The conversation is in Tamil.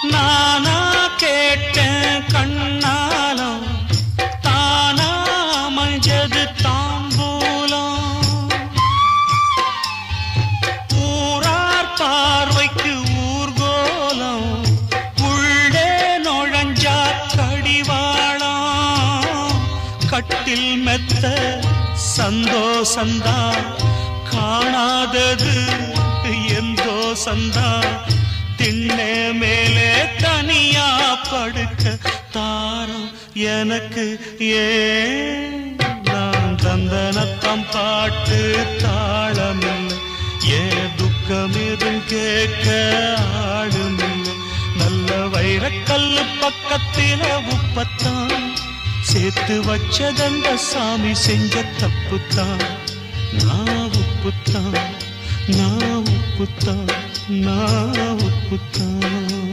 நானா கேட்டேன் கண்ணாலம் தானா மஞ்சது தாம்பூலம் ஊரார் பார்வைக்கு ஊர்கோலம் உள்ளே நுழைஞ்சா கடிவாளம் கட்டில் மெத்த சந்தோஷந்தா காணாதது எந்தோ சந்தா திண்ணே மேலே தனியா படுக்க தாரம் எனக்கு ஏன் நான் தந்தனத்தம் பாட்டு தாளமில்லை ஏன் துக்கம் எதுவும் கேட்க ஆளுமில்லை நல்ல வைரக்கல்லு பக்கத்தில உப்பத்தான் சேர்த்து வச்சதந்த சாமி செஞ்ச தப்புத்தான் நான் உப்புத்தான் நான் உப்புத்தான் நான் உப்புத்தான்